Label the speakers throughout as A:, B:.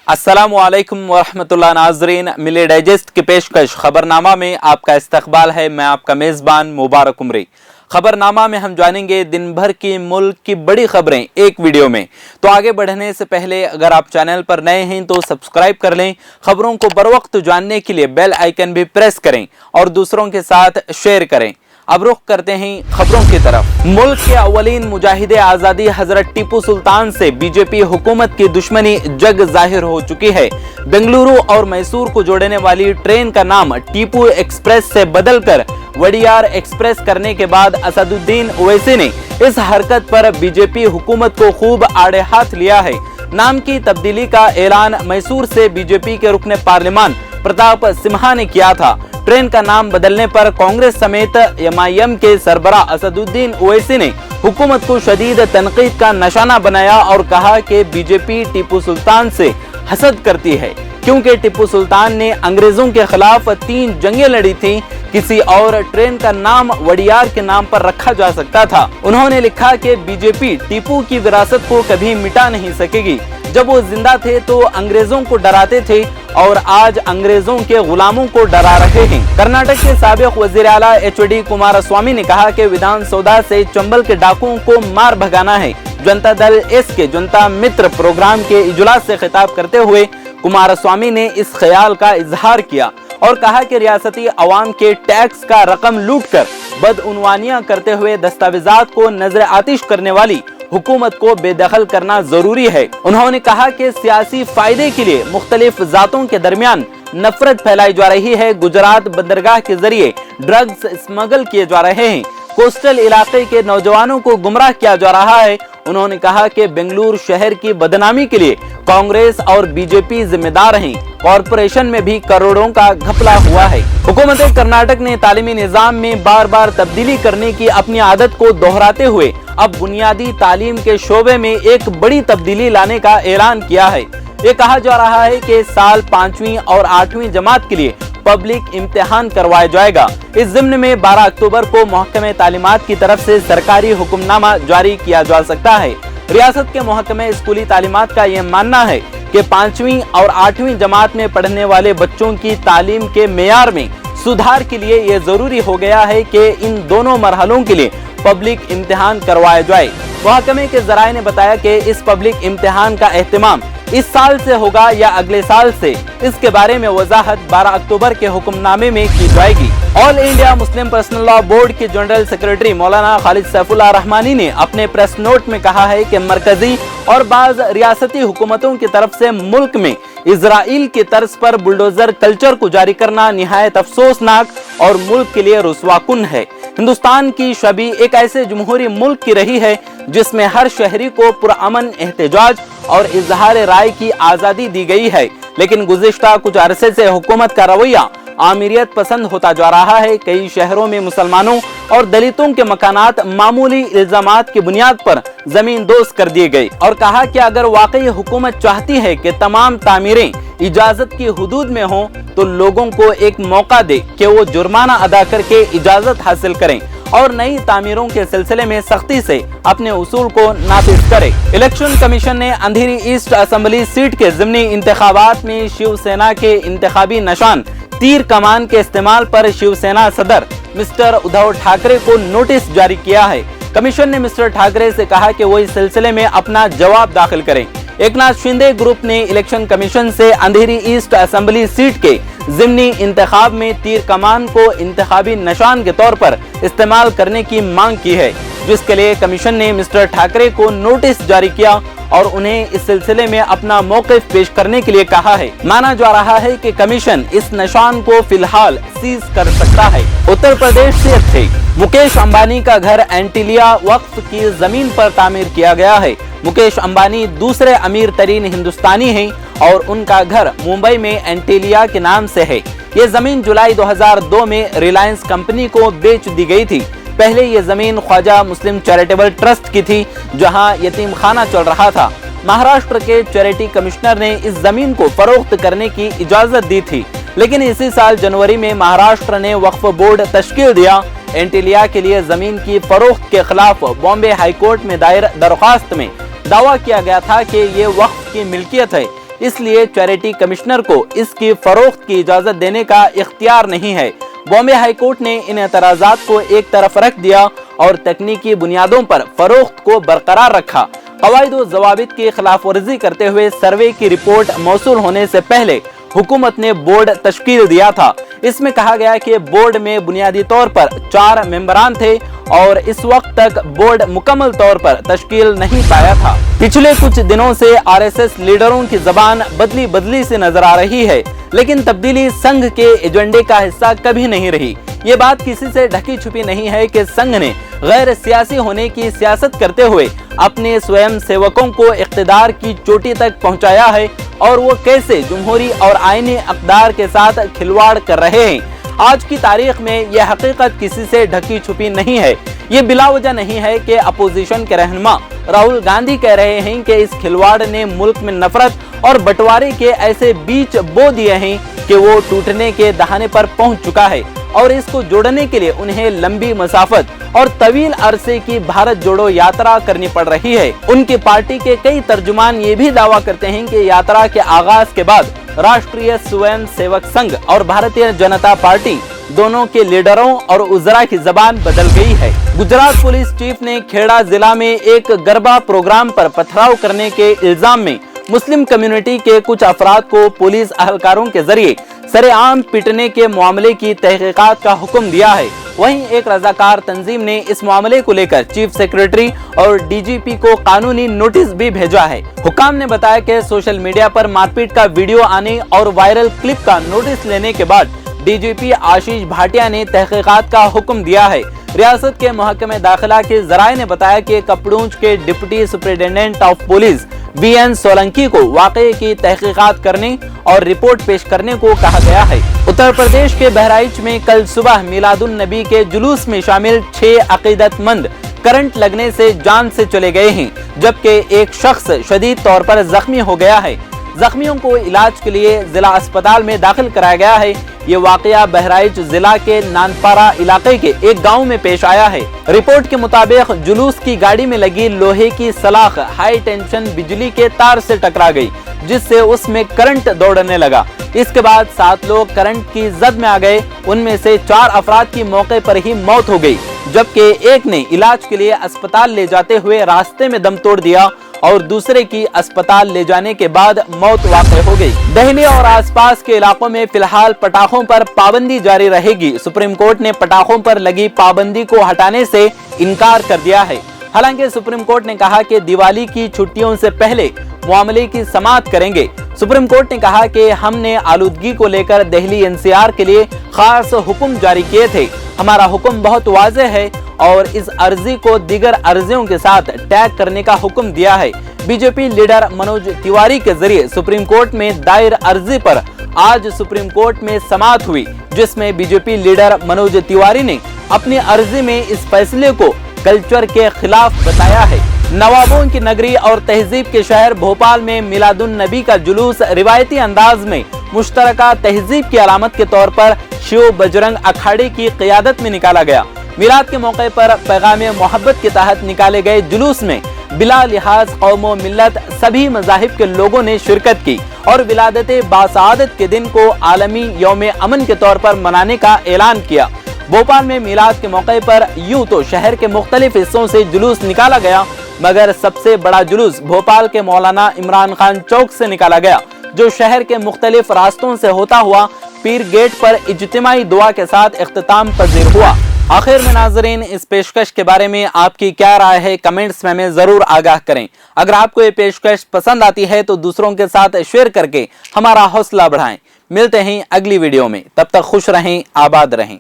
A: अस्सलामुअलैकुम वरहमतुल्लाह नाज़रीन, मिले डाइजेस्ट की पेशकश खबरनामा में आपका इस्तकबाल है। मैं आपका मेज़बान मुबारक उमरी। खबरनामा में हम जानेंगे दिन भर की मुल्क की बड़ी खबरें एक वीडियो में। तो आगे बढ़ने से पहले अगर आप चैनल पर नए हैं तो सब्सक्राइब कर लें। खबरों को बर वक्त जानने के लिए बेल आइकन भी प्रेस करें और दूसरों के साथ शेयर करें। अब रुख करते हैं खबरों की तरफ। मुल्क के अव्वलीन मुजाहिदे आज़ादी हजरत टीपू सुल्तान से बीजेपी हुकूमत की दुश्मनी जग जाहिर हो चुकी है। बेंगलुरु और मैसूर को जोड़ने वाली ट्रेन का नाम टीपू एक्सप्रेस से बदलकर वडियार एक्सप्रेस करने के बाद असदुद्दीन ओवैसी ने इस हरकत पर बीजेपी हुकूमत को खूब आड़े हाथ लिया है। नाम की तब्दीली का ऐलान मैसूर से बीजेपी के रुकने पार्लिमान प्रताप सिम्हा ने किया था। ट्रेन का नाम बदलने पर कांग्रेस समेत एमआईएम के सरबराह असदुद्दीन ओवैसी ने हुकूमत को शदीद तनकीद का निशाना बनाया और कहा कि बीजेपी टीपू सुल्तान से हसद करती है, क्योंकि टीपू सुल्तान ने अंग्रेजों के खिलाफ 3 जंगें लड़ी थी। किसी और ट्रेन का नाम वडियार के नाम पर रखा जा सकता था। उन्होंने लिखा कि बीजेपी टीपू की विरासत को कभी मिटा नहीं सकेगी। जब वो जिंदा थे तो अंग्रेजों को डराते थे और आज अंग्रेजों के गुलामों को डरा रहे हैं। कर्नाटक के साबिक वजीर आला एचडी कुमारस्वामी ने कहा कि विधान सौदा से चंबल के डाकुओं को मार भगाना है। जनता दल एस के जनता मित्र प्रोग्राम के इजलास से खिताब करते हुए कुमारस्वामी ने इस ख्याल का इजहार किया और कहा कि रियासती अवाम के टैक्स का रकम लूटकर बदउनवानियां करते हुए दस्तावेजात को नजर आतिश करने वाली हुकूमत को बेदखल करना जरूरी है। उन्होंने कहा कि सियासी फायदे के लिए मुख्तलिफ जातों के दरमियान नफरत फैलाई जा रही है। गुजरात बंदरगाह के जरिए ड्रग्स स्मगल किए जा रहे हैं। कोस्टल इलाके के नौजवानों को गुमराह किया जा रहा है। उन्होंने कहा कि बेंगलुरु शहर की बदनामी के लिए कांग्रेस और बीजेपी जिम्मेदार हैं। कॉरपोरेशन में भी करोड़ों का घपला हुआ है। हुकूमत कर्नाटक ने तालीमी निजाम में बार बार तब्दीली करने की अपनी आदत को दोहराते हुए अब बुनियादी तालीम के शोबे में एक बड़ी तब्दीली लाने का ऐलान किया है। ये कहा जा रहा है कि साल 5वीं और 8वीं जमात के लिए पब्लिक इम्तिहान करवाया जाएगा। इस ज़िम्न में 12 अक्टूबर को महकमे तालीमात की तरफ से सरकारी हुक्मनामा जारी किया जा सकता है। रियासत के महकमे स्कूली तालीमात का यह मानना है कि 5वीं और 8वीं जमात में पढ़ने वाले बच्चों की तालीम के मेयार में सुधार के लिए यह जरूरी हो गया है कि इन दोनों मरहलों के लिए पब्लिक इम्तिहान करवाया जाए। महकमे के जराये ने बताया कि इस पब्लिक इम्तिहान का एहतमाम इस साल से होगा या अगले साल से, इसके बारे में वजाहत 12 अक्टूबर के हुक्मनामे में की जाएगी। All India Muslim personal law board के जनरल सेक्रेटरी मौलाना खालिद सैफुल्लाह रहमानी ने अपने प्रेस नोट में कहा है कि मरकजी और बाज रियासती हुकूमतों की तरफ से मुल्क में इजराइल की तर्ज पर बुलडोजर कल्चर को जारी करना निहायत अफसोसनाक और मुल्क के लिए रुस्वाकुन है। हिंदुस्तान की छवि एक ऐसे जमहूरी मुल्क की रही है जिसमें हर शहरी को पुरअमन एहतजाज और इजहार राय की आज़ादी दी गई है, लेकिन गुज़िश्ता कुछ अरसे से हुकूमत का रवैया आमिरियत पसंद होता जा रहा है। कई शहरों में मुसलमानों और दलितों के मकानात मामूली इल्जामात की बुनियाद पर जमीन दोस्त कर दिए गए और कहा कि अगर वाकई हुकूमत चाहती है कि तमाम तामीरें इजाजत की हुदूद में हों तो लोगों को एक मौका दे कि वो जुर्माना अदा करके इजाजत हासिल करें और नई तामीरों के सिलसिले में सख्ती से अपने उसूल को नाफिज करे। इलेक्शन कमीशन ने अंधेरी ईस्ट असेंबली सीट के ज़िमनी इंतखाबात में शिवसेना के इंतखाबी निशान तीर कमान के इस्तेमाल पर शिवसेना सदर मिस्टर उद्धव ठाकरे को नोटिस जारी किया है। कमीशन ने मिस्टर ठाकरे से कहा कि वो इस सिलसिले में अपना जवाब दाखिल करें। एकनाथ शिंदे ग्रुप ने इलेक्शन कमीशन से अंधेरी ईस्ट असेंबली सीट के ज़िमनी इंतखाब में तीर कमान को इंतखाबी निशान के तौर पर इस्तेमाल करने की मांग की है, जिसके लिए कमीशन ने मिस्टर ठाकरे को नोटिस जारी किया और उन्हें इस सिलसिले में अपना मौक़िफ़ पेश करने के लिए कहा है। माना जा रहा है कि कमीशन इस निशान को फिलहाल सीज कर सकता है। उत्तर प्रदेश से थे मुकेश अंबानी का घर एंटीलिया वक्फ की जमीन पर तामीर किया गया है। मुकेश अंबानी दूसरे अमीर तरीन हिंदुस्तानी हैं और उनका घर मुंबई में एंटीलिया के नाम से है। ये जमीन जुलाई 2002 में रिलायंस कंपनी को बेच दी गई थी। पहले ये जमीन ख्वाजा मुस्लिम चैरिटेबल ट्रस्ट की थी, जहां यतीम खाना चल रहा था। महाराष्ट्र के चैरिटी कमिश्नर ने इस जमीन को फरोख्त करने की इजाजत दी थी, लेकिन इसी साल जनवरी में महाराष्ट्र ने वक्फ बोर्ड तश्कील दिया। एंटीलिया के लिए जमीन की फरोख्त के खिलाफ बॉम्बे हाईकोर्ट में दायर दरख्वास्त में दावा किया गया था कि ये वक्फ की मिल्कियत है। اس لیے چیریٹی کمشنر کو اس کی فروخت کی اجازت دینے کا اختیار نہیں ہے۔ بامبے ہائی کورٹ نے ان اعتراضات کو ایک طرف رکھ دیا اور تکنیکی بنیادوں پر فروخت کو برقرار رکھا۔ قواعد و ضوابط کی خلاف ورزی کرتے ہوئے سروے کی رپورٹ موصول ہونے سے پہلے حکومت نے بورڈ تشکیل دیا تھا۔ اس میں کہا گیا کہ بورڈ میں بنیادی طور پر 4 ممبران تھے اور اس وقت تک بورڈ مکمل طور پر تشکیل نہیں پایا تھا۔ پچھلے کچھ دنوں سے RSS لیڈروں کی زبان بدلی سے نظر آ رہی ہے، لیکن تبدیلی سنگھ کے ایجنڈے کا حصہ کبھی نہیں رہی۔ یہ بات کسی سے ڈھکی چھپی نہیں ہے کہ سنگھ نے غیر سیاسی ہونے کی سیاست کرتے ہوئے اپنے سوئم سیوکوں کو اقتدار کی چوٹی تک پہنچایا ہے اور وہ کیسے جمہوری اور آئینی اقدار کے ساتھ کھلواڑ کر رہے ہیں۔ آج کی تاریخ میں یہ حقیقت کسی سے ڈھکی چھپی نہیں ہے۔ یہ بلا وجہ نہیں ہے کہ اپوزیشن کے رہنما راہل گاندھی کہہ رہے ہیں کہ اس کھلواڑ نے ملک میں نفرت اور بٹوارے کے ایسے بیج بو دیے ہیں کہ وہ ٹوٹنے کے دہانے پر پہنچ چکا ہے اور اس کو جوڑنے کے لیے انہیں لمبی مسافت اور طویل عرصے کی بھارت جوڑو یاترا کرنی پڑ رہی ہے۔ ان کی پارٹی کے کئی ترجمان یہ بھی دعویٰ کرتے ہیں کہ یاترا کے آغاز کے بعد راشٹریہ سوئم سیوک سنگھ اور بھارتیہ جنتا پارٹی دونوں کے لیڈروں اور وزراء کی زبان بدل گئی ہے۔ گجرات پولیس چیف نے کھیڑا ضلع میں ایک گربا پروگرام پر پتھراؤ کرنے کے الزام میں مسلم کمیونٹی کے کچھ افراد کو پولیس اہلکاروں کے ذریعے سرے عام پیٹنے کے معاملے کی تحقیقات کا حکم دیا ہے۔ وہیں ایک رضاکار تنظیم نے اس معاملے کو لے کر چیف سیکریٹری اور DGP کو قانونی نوٹس بھی بھیجا ہے۔ حکام نے بتایا کہ سوشل میڈیا پر مار پیٹ کا ویڈیو آنے اور وائرل کلپ کا نوٹس لینے کے بعد DGP آشیش بھاٹیا نے تحقیقات کا حکم دیا ہے۔ ریاست کے محکمہ داخلہ کے ذرائع نے بتایا کہ کپڑونچ کے deputy superintendent of police BN Solanki کو واقعے کی تحقیقات کرنے اور رپورٹ پیش کرنے کو کہا گیا ہے۔ اتر پردیش کے بہرائچ میں کل صبح میلاد النبی کے جلوس میں شامل 6 عقیدت مند کرنٹ لگنے سے جان سے چلے گئے ہیں، جبکہ ایک شخص شدید طور پر زخمی ہو گیا ہے۔ زخمیوں کو علاج کے لیے ضلع اسپتال میں داخل کرایا گیا ہے۔ یہ واقعہ بہرائچ ضلع کے نانپارا علاقے کے ایک گاؤں میں پیش آیا ہے۔ رپورٹ کے مطابق جلوس کی گاڑی میں لگی لوہے کی سلاخ ہائی ٹینشن بجلی کے تار سے ٹکرا گئی، جس سے اس میں کرنٹ دوڑنے لگا۔ اس کے بعد 7 لوگ کرنٹ کی زد میں آ گئے۔ ان میں سے 4 افراد کی موقع پر ہی موت ہو گئی، جبکہ ایک نے علاج کے لیے اسپتال لے جاتے ہوئے راستے میں دم توڑ دیا اور دوسرے کی اسپتال لے جانے کے بعد موت واقع ہو گئی۔ دہلی اور آس پاس کے علاقوں میں فی الحال پٹاخوں پر پابندی جاری رہے گی۔ سپریم کورٹ نے پٹاخوں پر لگی پابندی کو ہٹانے سے انکار کر دیا ہے۔ حالانکہ سپریم کورٹ نے کہا کہ دیوالی کی چھٹیوں سے پہلے معاملے کی سماعت کریں گے۔ سپریم کورٹ نے کہا کہ ہم نے آلودگی کو لے کر دہلی NCR کے لیے خاص حکم جاری کیے تھے۔ ہمارا حکم بہت واضح ہے اور اس عرضی کو دیگر عرضیوں کے ساتھ ٹیگ کرنے کا حکم دیا ہے۔ BJP لیڈر منوج تیواری کے ذریعے سپریم کورٹ میں دائر عرضی پر آج سپریم کورٹ میں سماعت ہوئی، جس میں BJP لیڈر منوج تیواری نے اپنی عرضی میں اس فیصلے کو کلچر کے خلاف بتایا ہے۔ نوابوں کی نگری اور تہذیب کے شہر بھوپال میں میلاد النبی کا جلوس روایتی انداز میں مشترکہ تہذیب کی علامت کے طور پر شیو بجرنگ اکھاڑے کی قیادت میں نکالا گیا۔ میلاد کے موقع پر پیغام محبت کے تحت نکالے گئے جلوس میں بلا لحاظ قوم و ملت سبھی مذاہب کے لوگوں نے شرکت کی اور ولادت باسعادت کے دن کو عالمی یوم امن کے طور پر منانے کا اعلان کیا۔ بھوپال میں میلاد کے موقع پر یوں تو شہر کے مختلف حصوں سے جلوس نکالا گیا، مگر سب سے بڑا جلوس بھوپال کے مولانا عمران خان چوک سے نکالا گیا، جو شہر کے مختلف راستوں سے ہوتا ہوا پیر گیٹ پر اجتماعی دعا کے ساتھ اختتام پذیر ہوا۔ آخر میں ناظرین، اس پیشکش کے بارے میں آپ کی کیا رائے ہے؟ کمنٹس میں ہمیں ضرور آگاہ کریں۔ اگر آپ کو یہ پیشکش پسند آتی ہے تو دوسروں کے ساتھ شیئر کر کے ہمارا حوصلہ بڑھائیں۔ ملتے ہیں اگلی ویڈیو میں، تب تک خوش رہیں، آباد رہیں۔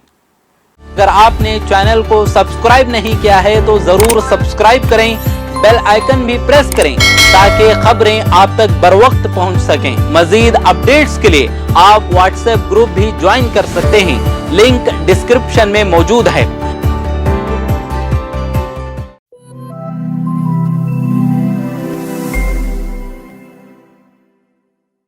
A: اگر آپ نے چینل کو سبسکرائب نہیں کیا ہے تو ضرور سبسکرائب کریں، بیل آئیکن بھی پریس کریں تاکہ خبریں آپ تک بر وقت پہنچ سکیں۔ مزید اپڈیٹس کے لیے آپ واٹس ایپ گروپ بھی جوائن کر سکتے ہیں، لنک ڈسکرپشن میں موجود ہے۔